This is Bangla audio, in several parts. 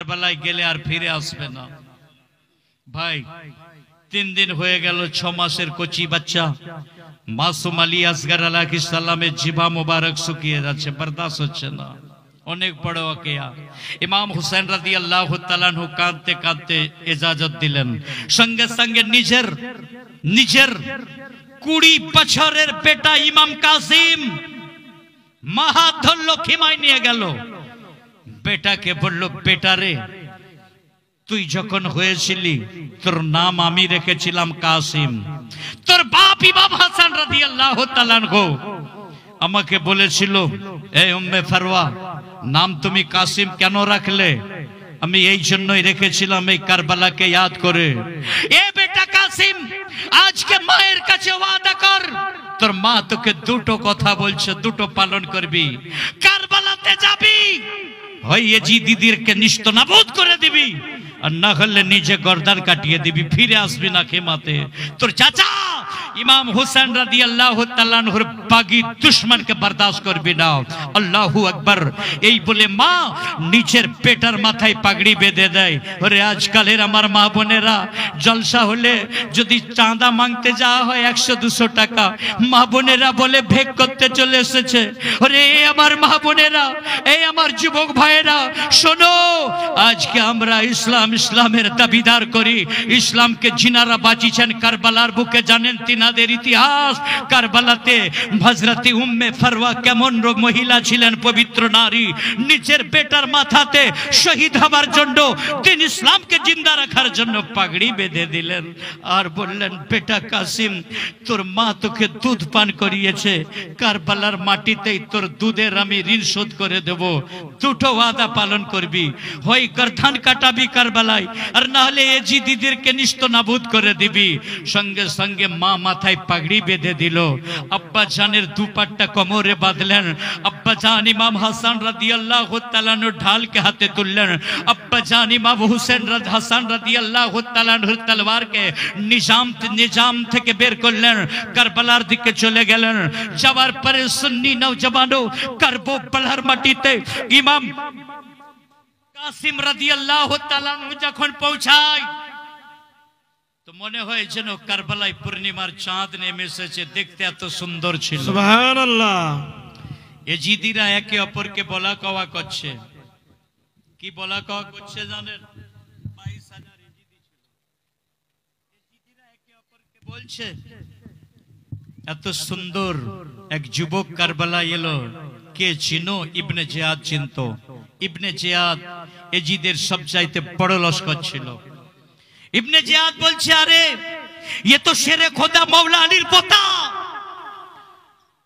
কারবালায় গেলে আর ফিরে আসবে না। ভাই 3 দিন হয়ে গেল, 6 মাসের কচি বাচ্চা মাসুম আলী আসগর আলাইহিস সালামের জিভা মোবারক শুকিয়ে যাচ্ছে, বরদাস্ত হচ্ছে না। অনেক বড় ওয়াকিয়া। ইমাম হুসেন রাদিয়াল্লাহু তাআলা আনহু কাঁদতে কাঁদতে ইজাজত দিলেন। সঙ্গে সঙ্গে নিজের 20 বছরের বেটা ইমাম কাসিম মাহাত ধরল, খিমায় নিয়ে গেল। বেটাকে বলল, বেটা রে, তুই যখন হয়েছিলি তোর নাম আমি রেখেছিলাম কাসিম। তোর বাপ ইমাম হাসান রাদিয়াল্লাহু তাআলা আনহু আমাকে বলেছিল, এই উম্মে ফারওয়া, নাম তুমি কাসিম কেন রাখলে? আমি এই জন্যই রেখেছিলাম, এই কারবালাকে ইয়াদ করে। এ বেটা কাসিম, আজকে মায়ের কাছে ওয়াদা কর, তোর মা তোকে দুটো কথা বলছে, দুটো পালন করবি। কারবালাতে যাবি, হয় ইয়েজিদিদেরকে নিস্তনাবুদ করে দিবি, আর না হলে নিজে গর্দান কাটিয়ে দিবি, ফিরে আসবি না খেমাতে। তোর চাচা ইমাম হুসেন রাদিয়াল্লাহু তাআলা আনহুর বাগী দুশমনকে বরদাস্ত করবি না। আল্লাহু আকবার। এই বলে মা নিচের পেটার মাথায় পাগড়ি বেঁধে দেয়। ওরে আজকালের আমার মা বোনেরা, জলসা হলে যদি চাঁদা মাংতে যাওয়া হয় 100-200 টাকা, মা বোনেরা বলে ভেগ করতে চলে এসেছে। ওরে আমার মা বোনেরা, এই আমার যুবক ভাইয়েরা, শোনো, আজকে আমরা ইসলামের দাবিদার করি। ইসলামকে জিনারা বাঁচিয়েছেন কারবালার বুকে। জানেন তিনাদের ইতিহাস? কারবালাতে হযরতে উম্মে ফারওয়া কেমন মহিলা ছিলেন, পবিত্র নারী। নিজের বেটার মাথাতে শহীদ হবার জন্য, দিন ইসলামকে জিন্দা রাখার জন্য পাগড়ি বেঁধে দিলেন। আর বললেন, বেটা কাসিম, তোর মা তোকে দুধ পান করিয়েছে, কারবালার মাটিতেই তোর দুধের আমি ঋণ শোধ করে দেব। দুটো ওয়াদা পালন করবি, হয় গর্দান কাটাবি কারবালায়, আর না হলে ইয়েজিদিদেরকে নিস্তনাবুদ করে দিবি। সঙ্গে সঙ্গে মা মাথায় পাগড়ি বেঁধে দিল। আব্বা জানের দুপাট্টা কোমরে বাঁধলেন। আব্বা জান ইমাম হাসান রাদিয়াল্লাহু তাআলা আনহু ঢালকে হাতে তুললেন। আব্বা জান ইমাম হুসেন হাসান রাদিয়াল্লাহু তাআলা আনহুর তলোয়ারকে নিজাম থেকে বের করলেন, কারবালার দিকে চলে গেলেন। যাওয়ার পরে সুন্নি নওজওয়ানও কারবালার মাটিতে ইমাম কাসিম রাদিয়াল্লাহু তাআলা আনহু যখন পৌঁছায়, তো মনে হয় যেন কারবালায় পূর্ণিমার চাঁদ নেমে এসেছে। দেখতে এত সুন্দর ছিল। সুবহানাল্লাহ। ইয়েজিদিরা একে অপরকে বলা কওয়া করছে। কি বলা কওয়া করছে জানেন? 22,000 ইয়েজিদি ছিল। ইয়েজিদিরা একে অপরকে বলছে, এত সুন্দর এক যুবক কারবালায় এলো, কে চিনো? ইবনে জিয়াদ চিনতো। ইবনে জিয়াদ ইয়েজিদের সবচাইতে বড় লস্কর ছিল। ইবনে জিয়াদ বলছে, আরে ये तो शेरे खोदा मौला अलीर पोता,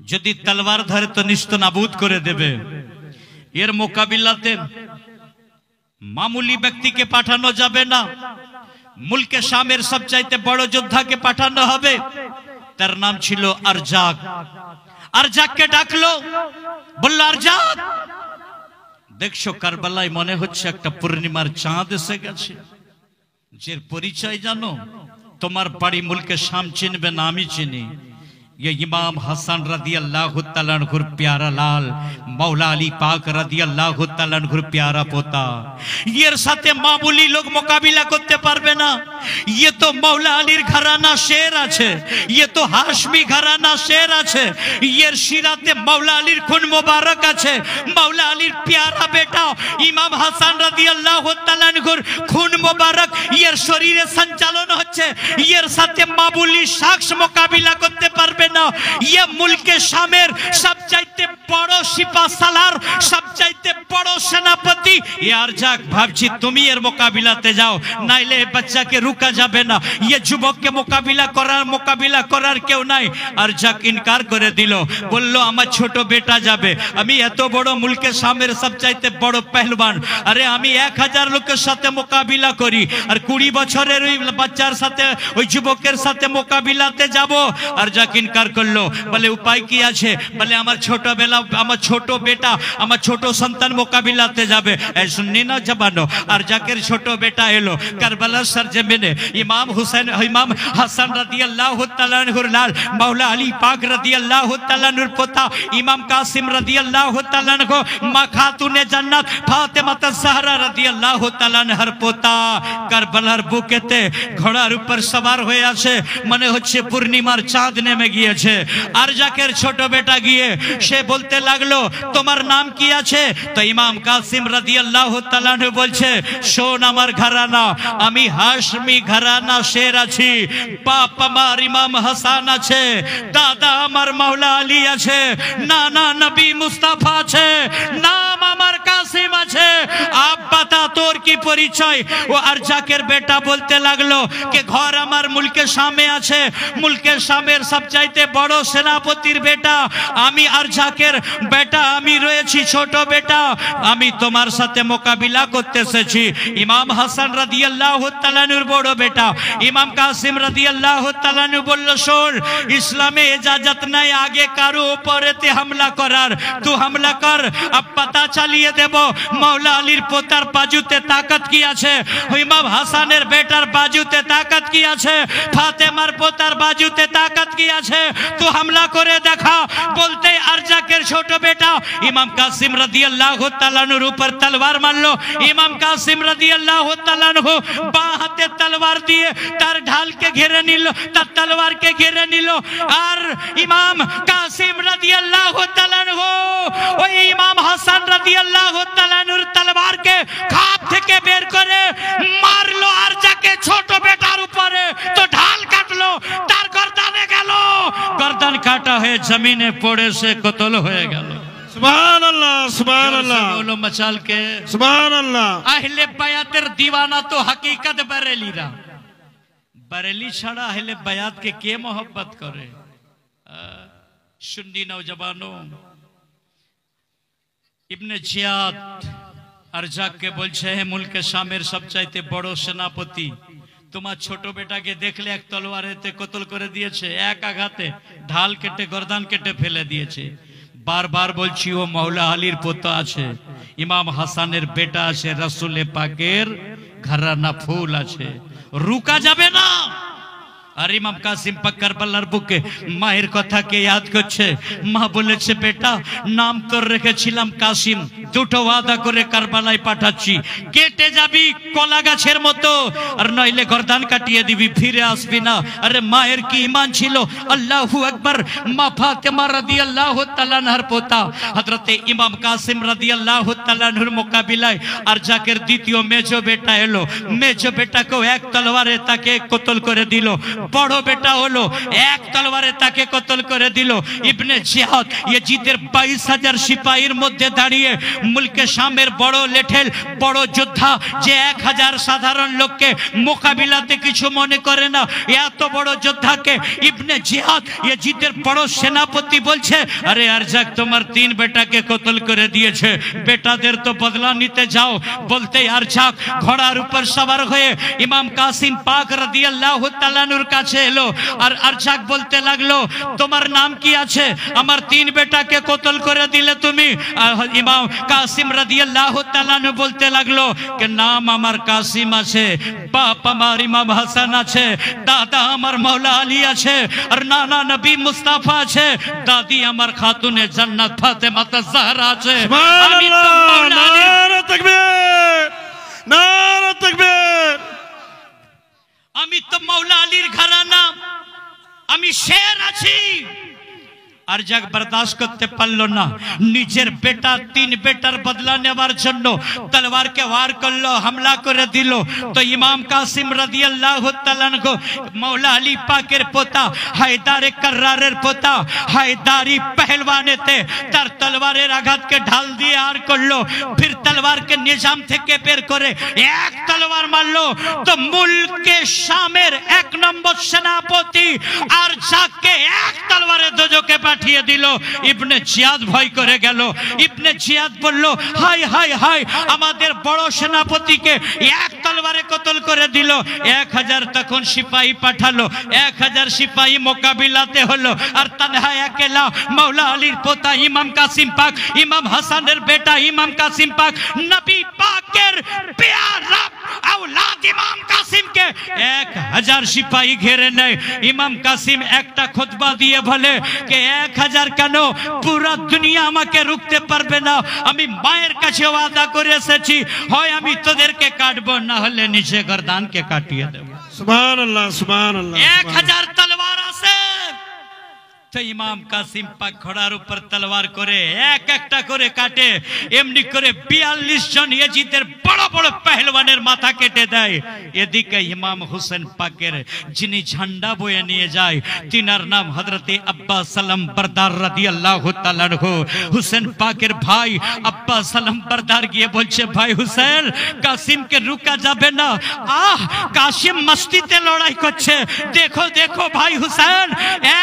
যদি তলোয়ার ধরে তো নিস্তনাবুদ করে দেবে। এর মোকাবিলাতে মামুলি ব্যক্তিকে পাঠানো যাবে না, মুলকে শামের সবচাইতে বড় যোদ্ধাকে পাঠানো হবে। তার নাম ছিল আরজাক। আরজাককে ডাকলো, বলল, আরজাক, দেখছো কারবালায় মনে হচ্ছে একটা পূর্ণিমার চাঁদ এসে গেছে। যে পরিচয় জানো? তোমার বাড়ি মুলকে শাম চিনবে না, আমি চিনি। ये इमाम हसन रदियल्लाहु ताला अन्हुर प्यारा लाल मौला अली पाक रदियल्लाहु ताला अन्हुर प्यारा पोता। এর সাথে মামুলি লোক মোকাবিলা করতে পারবে না। ये तो मौला अलीर घराना शेर আছে, ये तो हाशमी घराना शेर আছে। এর শিরাতে মৌলা আলীর খুন মোবারক আছে। মৌলা আলীর প্যারা বেটা ইমাম হাসান রাদিয়াল্লাহু তাআলা আনহুর খুন মোবারক এর শরীরে সঞ্চালন হচ্ছে। এর সাথে মামুলি শখস মোকাবিলা করতে পারবে না। ये मुल्के शामेर सबचाইতে বড় সিপাহসালার, সবচাইতে বড় সেনাপতি। আরজাক ভাবছি তুমি এর মোকাবিলাতে যাও, নাইলে এই বাচ্চাকে রুকা যাবে না। ये যুবককে মোকাবিলা করার কেউ নাই। আরজাক ইনকার করে দিল, বলল, আমার ছোট বেটা যাবে। আমি এত বড় মুলকে শামের সবচাইতে বড় পেহলওয়ান, আরে আমি 1000 লোকের সাথে মোকাবিলা করি, আর 20 বছরের ওই বাচ্চার সাথে, ওই যুবকের সাথে মোকাবিলাতে যাব? আরজাক ইনকার করলো। বলে, উপায় কি আছে? বলে, আমার ছোটবেলা আমার ছোট বেটা আমার ছোট সন্তান মোকাবিলাতে যাবে। এই শুননি না জবানো? আর জাকের ছোট বেটা এলো কারবালার সরজমিনে। ইমাম হুসেন ইমাম হাসান রাদিয়াল্লাহু তাআলা আনহুর লাল মাওলা আলী পাক রাদিয়াল্লাহু তাআলা আনহুর পোতা ইমাম কাসিম রাদিয়াল্লাহু তাআলা আনহু মা খাতুনে জান্নাত ফাতেমা জাহরা রাদিয়াল্লাহু তাআলা আনহার পোতা কারবালার বুকেতে ঘোড়ার উপর সবার হয়ে আছে, মনে হচ্ছে পূর্ণিমার চাঁদ নেমে গিয়েছে। আর জাকের ছোট বেটা গিয়ে সে বলতে লাগলো তোমার নাম কি আছে? তো ইমাম কাসিম রাদিয়াল্লাহু তাআলা আনহু বলছে শোন আমার ঘরানা, আমি হাশমি ঘরানা শের আছি। বাপ আমার ইমাম হাসান আছে, দাদা আমার মাওলা আলী আছে, নানা নবী মুস্তাফা আছে, নাম আমার কাসিম আছে। আপ বাতা তোর কি পরিচয়? ও আর জাকের বেটা বলতে লাগলো কে ঘর আমার মুলকে শামে আছে, মুলকে শামের সবচাইতে বড় সেনাপতির বেটা আমি। আর জাকের বেটা আমি রয়েছি ছোট বেটা, আমি তোমার সাথে মোকাবিলা করতে এসেছি। ইমাম হাসান রাদিয়াল্লাহু তাআলা আনহুর বড় বেটা ইমাম কাসিম রাদিয়াল্লাহু তাআলা আনহু বলল শোন, ইসলামে ইজাজত নাই আগে কারো উপরেতে হামলা করার, তুই হামলা কর। अब पता চালিয়ে দেব মাওলা আলীর পোতার বাজুতে তাকত কি আছে, ইমাম হাসানের বেটার বাজুতে তাকত কি আছে, ফাতেমার পোতার বাজুতে তাকত কি আছে, তুই হামলা করে দেখা। বলতে আর জাকের ছোট বেটা ইমাম কাসিম রাদিয়াল্লাহু তাআলা আনহুর উপর তলোয়ার মারলো। ইমাম কাসিম রাদিয়াল্লাহু তাআলা আনহু বাঁ হাতে তলোয়ার দিয়ে তার ঢালকে ঘিরে নিল, তার তলোয়ারকে ঘিরে নিল। আর ইমাম কাসিম রাদিয়াল্লাহু তাআলা আনহু ওই ইমাম হাসান রাদিয়াল্লাহু তাআলা আনহুর তলোয়ারকে খাপ থেকে বের করে মারলো আর যাকে ছোট বেটার উপরে, তো ঢাল কাটলো, তার গর্দানে গেল, গর্দান কাটা হয়ে জমিনে পড়ে সে কতল হয়ে গেল। সুবহানাল্লাহ সুবহানাল্লাহ বলো মচাল के সুবহানাল্লাহ। আহলে বায়াতের দিওয়ানা তো হकीकत बरेलीরা, बरेली ছাড়া আহলে বায়াতকে কে मोहब्बत করে? সুন্নি নওজওয়ানো ইবনে জিয়াদ আর জাককে বলছে হে মুলকে শামের সবচাইতে বড় সেনাপতি, তোমার ছোট বেটাকে দেখলে এক তলোয়ারেতে কতল করে দিয়েছে, এক আঘাতে ঢাল কেটে গর্দান কেটে ফেলে দিয়েছে। বারবার বলছি ও মাওলা আলীর পোতা আছে, ইমাম হাসানের বেটা আছে, রাসূলে পাকের ঘরানা ফুল আছে, রুকা যাবে না। আর ইমাম কাসিম পাক কারবালার বুকে মায়ের কথাকে ইয়াদ করছে। মা বলেছে বেটা নাম তোর রেখেছিলাম কাসিম, দুটো ওয়াদা করে কারবালায় পাঠাচ্ছি, কেটে যাবি কলা গাছের মতো, আর নইলে গর্দান কাটিয়ে দিবি, ফিরে আসবি না। আরে মায়ের কি ঈমান ছিল! আল্লাহু আকবার। মা ফাতেমা রাদিয়াল্লাহু তাআলা আনহার পোতা হযরতে ইমাম কাসিম রাদিয়াল্লাহু তাআলা আনহুর মোকাবিলায় আর জাকের দ্বিতীয় মেজো বেটা এলো। মেজো বেটাকেও এক তলোয়ারে তাকে কতল করে দিল। বড় বেটা হলো এক তলোয়ারে তাকে কতল করে দিল। ইবনে জিয়াদ ইয়াজিদের 22,000 সিপাহীর মধ্যে দাঁড়িয়ে মুলকে শামের বড় লেঠেল বড় যোদ্ধা যে 1000 সাধারণ লোককে মোকাবিলাতে কিছু মনে করে না, এত বড় যোদ্ধাকে ইবনে জিয়াদ ইয়াজিদের বড় সেনাপতি বলছে আরে আরজাক তোমার 3 বেটাকে কতল করে দিয়েছে, বেটাদের তো বদলা নিতে যাও। বলতে আরজাক ঘোড়ার উপর সওয়ার হয়ে ইমাম কাসিম পাক রাদিয়াল্লাহু তাআলা আনহুর কাছে এলো। আর আরজাক বলতে লাগলো তোমার নাম কি আছে? আমার 3 বেটাকে কতল করে দিলে তুমি। ইমাম কাসিম রাদিয়াল্লাহু তাআলা আনহু বলতে লাগলো যে নাম আমার কাসিম আছে, বাপ আমার ইমাম হাসান আছে, দাদা আমার মাওলা আলী আছে, আর নানা নবী মুস্তাফা আছে, দাদি আমার খাতুনে জান্নাত ফাতেমা জাহরা আছে। আমি তো মাওলা আলী। নারে তাকবীর নারে তাকবীর। আমি তো মাওলা আলীর ঘরানা, আমি শের আছি। আর যাক বরদাস্ত করতে পারলো না, নিজের বেটা 3 বেটার বদলা নেওয়ার জন্য তলোয়ারকে ওয়ার করলো, হামলা করে দিল। তো ইমাম কাসিম রাদিয়াল্লাহু তাআলা আনহু মাওলা আলী পাকের পোতা হায়দারে কাররারের পোতা হায়দারি পহলওয়ানেতে তার তলোয়ারের আঘাতকে ঢাল দিয়ে আর করলো। ফির তলোয়ারকে নিজাম থেকে বের করে এক তলোয়ার মারলো। তো মুলকে শামের 1 নম্বর সেনাপতি আর যাকে এক তলোয়ারে দোজকে পাঠিয়ে দিল। ইবনে জিয়াদ ভয় করে গেল। ইবনে জিয়াদ বলল হায় হায় হায়, আমাদের বড় সেনাপতিকে এক তলোয়ারে কতল করে দিল। 1000 তখন সিপাহী পাঠালো, 1000 সিপাহী মোকাবিলাতে হলো। আর তানহা একেলা মাওলা আলীর পোতা ইমাম কাসিম পাক, ইমাম হাসানের বেটা ইমাম কাসিম পাক, নবী পাকের প্যারা औलाद ইমাম কাসিমকে 1000 সিপাহী ঘিরে নেয়। ইমাম কাসিম একটা খুতবা দিয়ে বলে যে 1000 কেন, পুরো দুনিয়া আমাকে রুখতে পারবে না। আমি মায়ের কাছে ওয়াদা করে এসেছি, হয় আমি তোদেরকে কাটবো, না হলে নিচে গর্দানকে কাটিয়ে দেব। সুবহানাল্লাহ সুবহানাল্লাহ। 1000 তলোয়ার আছে। তো ইমাম কাসিম পাক ঘোড়ার উপর তলোয়ার করে এক একটা করে কাটে। এমনি করে 42 জন ইয়াজিদের বড় বড় পেহলওয়ানের মাথা কেটে দেয়। এদিকে ইমাম হোসেন পাকের যিনি ঝান্ডা বয়ে নিয়ে যায়, তিনার নাম হযরতে আব্বাস সালাম বরদার রাদিয়াল্লাহু তাআলা আনহু। হোসেন পাকের ভাই আব্বাস সালাম বরদার গিয়ে বলছে, ভাই হোসেন, কাসিমকে রুকা যাবে না। আহ, কাসিম মস্তিতে লড়াই করছে, দেখো দেখো ভাই হোসেন,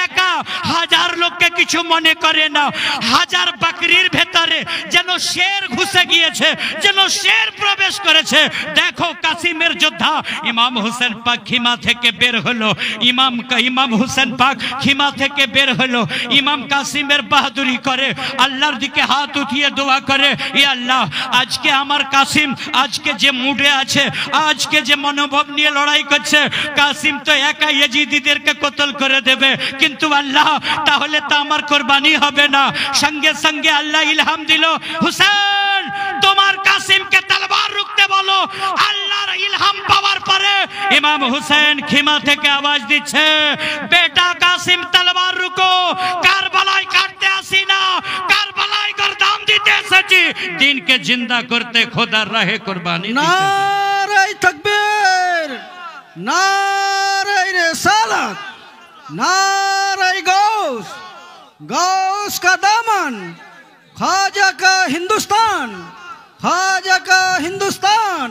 একা 1000 লোককে কিছু মনে করে না। 1000 বকরির ভেতরে যেন শের ঘুষে গিয়েছে, যেন শের প্রবেশ করেছে। দেখো কাসিমের যোদ্ধা। ইমাম হোসেন পাক খিমা থেকে বের হলো। ইমাম হোসেন পাক খিমা থেকে বের হলো। ইমাম কাসিমের বাহাদুরি করে, আল্লাহর দিকে হাত উঠিয়ে দোয়া করে, ইয়া আল্লাহ, আজকে আমার কাসিম আজকে যে মুডে আছে, আজকে যে মনোভাব নিয়ে লড়াই করছে, কাসিম তো একা ইয়াজিদিদেরকে কতল করে দেবে, কিন্তু আল্লাহ তাহলে তো আমার কুরবানি হবে না। সঙ্গে সঙ্গে আল্লাহ ইলহাম দিল, হুসেন তোমার কাসিমকে তলবার রুখতে বলো। আল্লাহর ইলহাম পাওয়ার পরে ইমাম হুসেন খিমা থেকে আওয়াজ দিচ্ছে, বেটা কাসিম তলবার রুকো, কারবালায় কাটতে আসি না, কারবালায় গর্দান দিতে এসেছি। দিনকে জিন্দা করতে খোদার রাহে কুরবানি দিতে। নারে তাকবীর, নারে रिसालत, नारे गौस, गौस का दामन, ख्वाजा का हिंदुस्तान, ख्वाजा का हिंदुस्तान,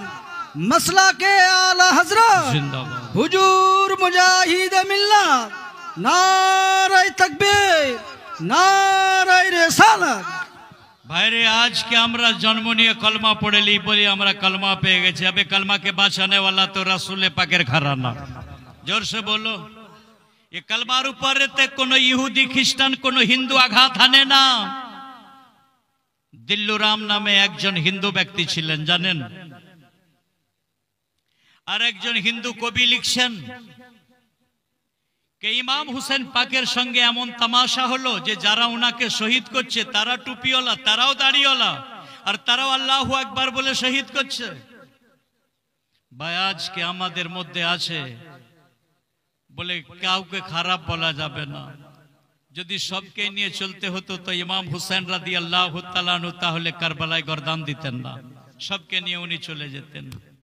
मसला के आला हजरत, जिंदाबाद, हुजूर मुजाहिद मिल्लत, नारे तकबीर, नारे रिसालत। ভাইরে, আজকে আমরা জন্ম নিয়ে কলমা পড়েলি বলি আমরা কলমা পেয়ে গেছি। আবে কলমা के বাঁচাने वाला तो रसूल पाकेर घराना। जोर से बोलो। ये कलमार ऊपर কোনো ইহুদি খ্রিস্টান কোনো হিন্দু আঘাত হানে না। দিল্লুরাম নামে একজন হিন্দু ব্যক্তি ছিলেন, জানেন? আর একজন হিন্দু কবি লিখছেন কে ইমাম হুসেন পাকের সঙ্গে এমন তামাশা হলো যে যারা উনাকে শহীদ করছে তারা টুপিওয়ালা, তারাও দাড়িওয়ালা, আর তারাও আল্লাহু আকবার বলে শহীদ করছে। ভাই, আজকে আমাদের মধ্যে আছে বলে কাউকে খারাপ বলা যাবে না। যদি সবকে নিয়ে চলতে হতো তো ইমাম হুসেন রাদিয়াল্লাহু তাআলা আনহু তাহলে কারবালায় গর্দান দিতেন না, সবকে নিয়ে উনি চলে যেতেন।